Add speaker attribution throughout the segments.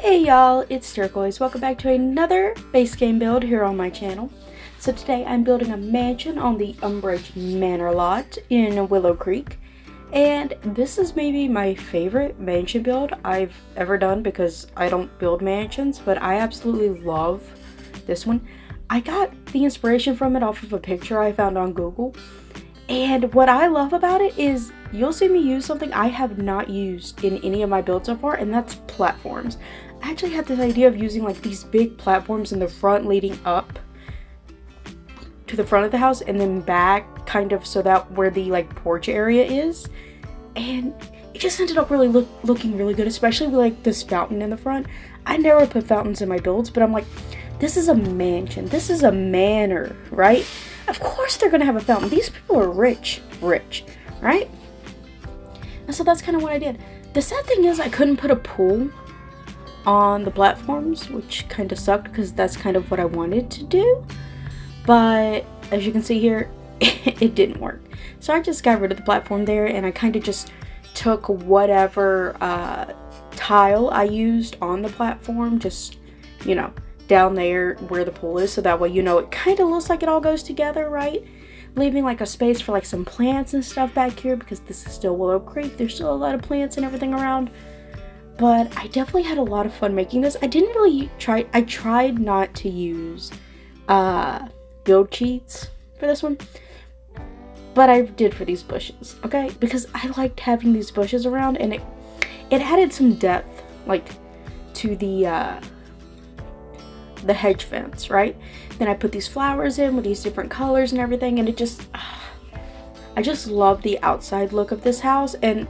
Speaker 1: Hey y'all, it's Turquoise. Welcome back to another base game build here on my channel. So today I'm building a mansion on the Umbrage Manor lot in Willow Creek. And this is maybe my favorite mansion build I've ever done because I don't build mansions, but I absolutely love this one. I got the inspiration from it off of a picture I found on Google. And what I love about it is you'll see me use something I have not used in any of my builds so far, and that's platforms. I actually had this idea of using like these big platforms in the front leading up to the front of the house and then back kind of so that where the like porch area is. And it just ended up really looking really good, especially with like this fountain in the front. I never put fountains in my builds, but I'm like, this is a mansion. This is a manor, right? Of course they're gonna have a fountain. These people are rich, right? And so that's kind of what I did. The sad thing is I couldn't put a pool on the platforms, which kind of sucked because that's kind of what I wanted to do. But as you can see here, it didn't work. So I just got rid of the platform there and I kind of just took whatever tile I used on the platform, just, you know, down there where the pool is, so that way, you know, it kind of looks like it all goes together, right? Leaving like a space for like some plants and stuff back here because this is still Willow Creek. There's still a lot of plants and everything around. But I definitely had a lot of fun making this. I didn't really I tried not to use build cheats for this one, but I did for these bushes, okay? Because I liked having these bushes around, and it added some depth, like, to the hedge fence, right? Then I put these flowers in with these different colors and everything, and it just, I just love the outside look of this house. And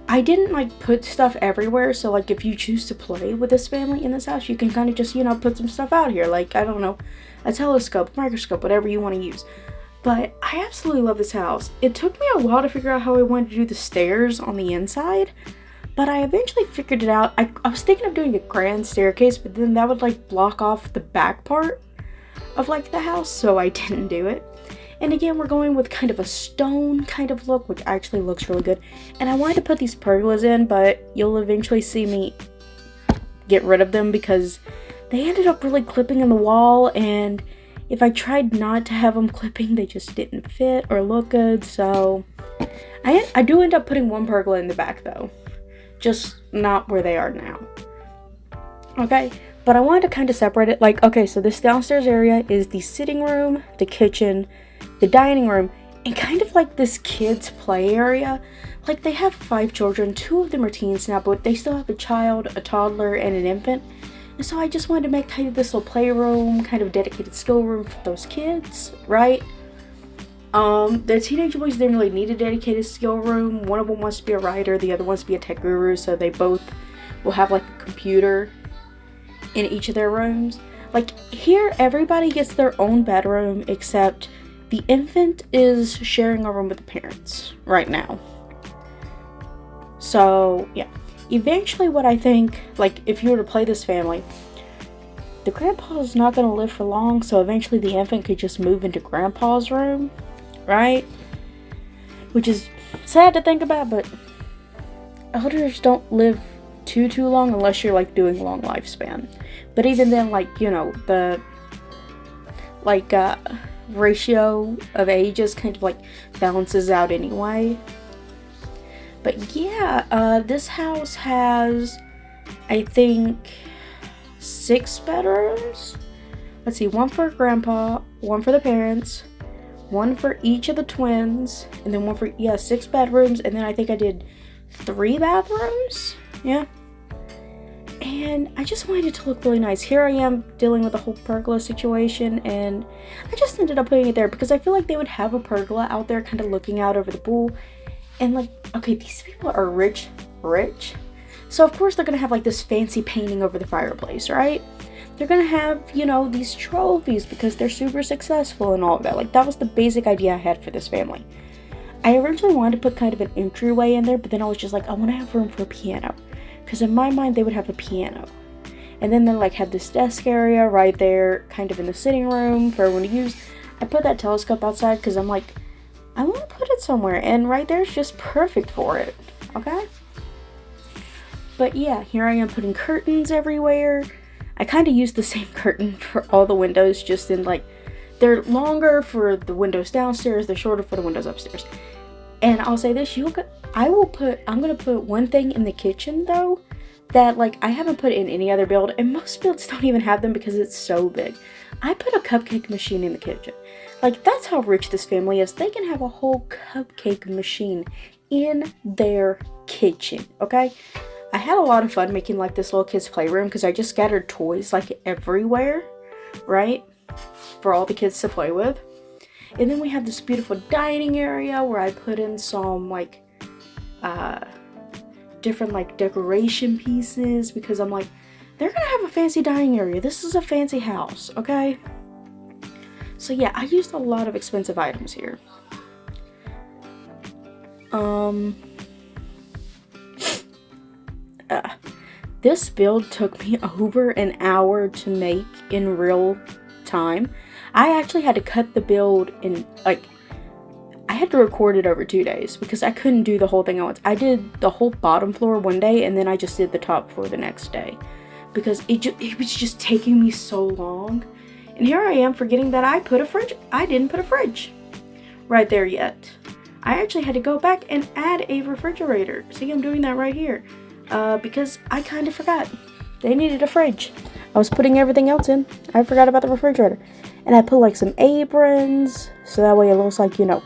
Speaker 1: I didn't like put stuff everywhere, so like if you choose to play with this family in this house, you can kind of just, you know, put some stuff out here, like, I don't know, a telescope, microscope, whatever you want to use. But I absolutely love this house. It took me a while to figure out how I wanted to do the stairs on the inside, but I eventually figured it out. I was thinking of doing a grand staircase, but then that would like block off the back part of like the house, so I didn't do it. And again, we're going with kind of a stone kind of look, which actually looks really good. And I wanted to put these pergolas in, but you'll eventually see me get rid of them because they ended up really clipping in the wall, and if I tried not to have them clipping, they just didn't fit or look good. So I do end up putting one pergola in the back though, just not where they are now. Okay, but I wanted to kind of separate it. Like, okay, so this downstairs area is the sitting room, the kitchen, the dining room, and kind of like this kids play area. Like, they have 5 children, 2 of them are teens now, but they still have a child, a toddler, and an infant. And so I just wanted to make kind of this little playroom, kind of dedicated skill room for those kids, right? The teenage boys didn't really need a dedicated skill room. One of them wants to be a writer, the other wants to be a tech guru, so they both will have like a computer in each of their rooms. Like, here everybody gets their own bedroom except the infant is sharing a room with the parents right now. So yeah, eventually what I think, like, if you were to play this family, the grandpa's not going to live for long, so eventually the infant could just move into grandpa's room, right? Which is sad to think about, but elders don't live too long unless you're like doing long lifespan. But even then, like, you know, the like ratio of ages kind of like balances out anyway. But yeah, this house has, I think, 6 bedrooms. Let's see, 1 for grandpa, 1 for the parents, 1 for each of the twins, and then 1 for, yeah, 6 bedrooms, and then I think I did 3 bathrooms. Yeah. And I just wanted it to look really nice. Here I am dealing with the whole pergola situation, and I just ended up putting it there because I feel like they would have a pergola out there kind of looking out over the pool. And like, okay, these people are rich. So of course they're going to have like this fancy painting over the fireplace, right? They're going to have, you know, these trophies because they're super successful and all of that. Like, that was the basic idea I had for this family. I originally wanted to put kind of an entryway in there, but then I was just like, I want to have room for a piano. Because in my mind, they would have a piano. And then they like had this desk area right there, kind of in the sitting room for everyone to use. I put that telescope outside because I'm like, I want to put it somewhere. And right there is just perfect for it. Okay? But yeah, here I am putting curtains everywhere. I kind of use the same curtain for all the windows, just in like, they're longer for the windows downstairs, they're shorter for the windows upstairs. And I'll say this, I'm gonna put one thing in the kitchen though, that like I haven't put in any other build, and most builds don't even have them because it's so big. I put a cupcake machine in the kitchen. Like, that's how rich this family is. They can have a whole cupcake machine in their kitchen, okay? I had a lot of fun making like this little kids playroom because I just scattered toys like everywhere, right? For all the kids to play with. And then we have this beautiful dining area where I put in some like different like decoration pieces because I'm like, they're gonna have a fancy dining area. This is a fancy house, okay? So yeah, I used a lot of expensive items here. This build took me over an hour to make in real time. I actually had to cut the build in, like, I had to record it over 2 days because I couldn't do the whole thing at once. I did the whole bottom floor one day and then I just did the top floor the next day because it was just taking me so long. And here I am forgetting that I didn't put a fridge right there yet. I actually had to go back and add a refrigerator. See, I'm doing that right here because I kind of forgot. They needed a fridge. I was putting everything else in. I forgot about the refrigerator. And I put like some aprons so that way it looks like, you know,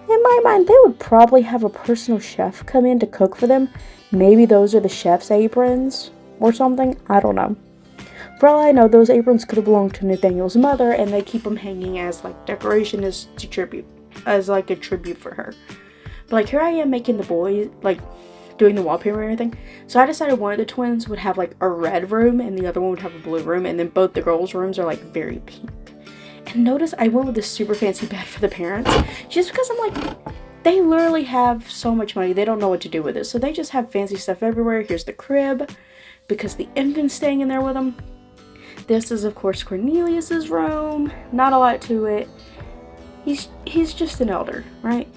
Speaker 1: in my mind, they would probably have a personal chef come in to cook for them. Maybe those are the chef's aprons or something. I don't know. For all I know, those aprons could have belonged to Nathaniel's mother, and they keep them hanging as like decoration as like a tribute for her. But like here I am making the boys, like doing the wallpaper and everything. So I decided one of the twins would have like a red room and the other one would have a blue room, and then both the girls' rooms are like very pink. And notice I went with this super fancy bed for the parents just because I'm like, they literally have so much money, they don't know what to do with it. So they just have fancy stuff everywhere. Here's the crib because the infant's staying in there with them. This is of course Cornelius's room. Not a lot to it. He's just an elder, right?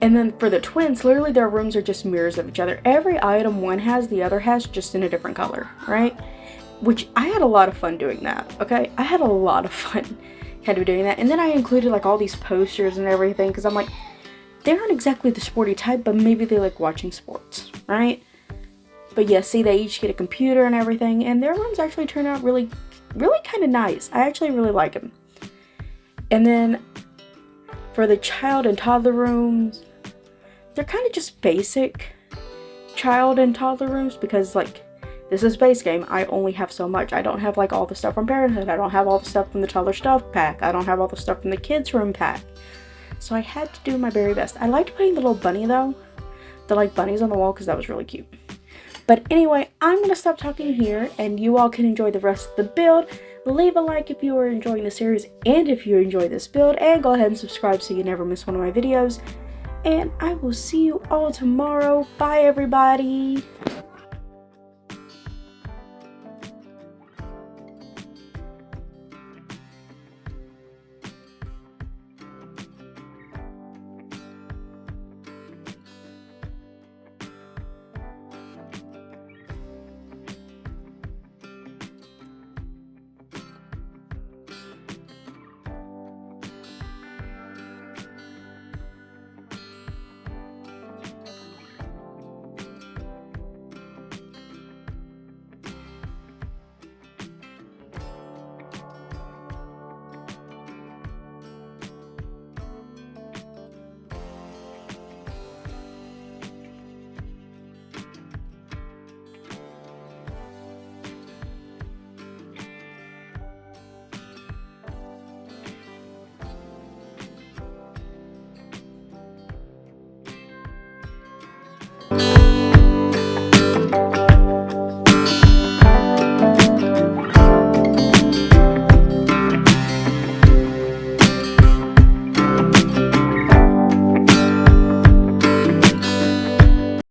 Speaker 1: And then for the twins, literally their rooms are just mirrors of each other. Every item one has, the other has, just in a different color, right? Which I had a lot of fun doing that, okay? I had a lot of fun kind of doing that. And then I included like all these posters and everything because I'm like, they aren't exactly the sporty type, but maybe they like watching sports, right? But yeah, see, they each get a computer and everything, and their rooms actually turn out really kind of nice. I actually really like them. And then for the child and toddler rooms, they're kind of just basic child and toddler rooms because like, this is base game. I only have so much. I don't have like all the stuff from Parenthood. I don't have all the stuff from the toddler stuff pack. I don't have all the stuff from the kids room pack. So I had to do my very best. I liked putting the little bunny though. The like bunnies on the wall because that was really cute. But anyway, I'm going to stop talking here and you all can enjoy the rest of the build. Leave a like if you are enjoying the series and if you enjoy this build, and go ahead and subscribe so you never miss one of my videos. And I will see you all tomorrow. Bye everybody.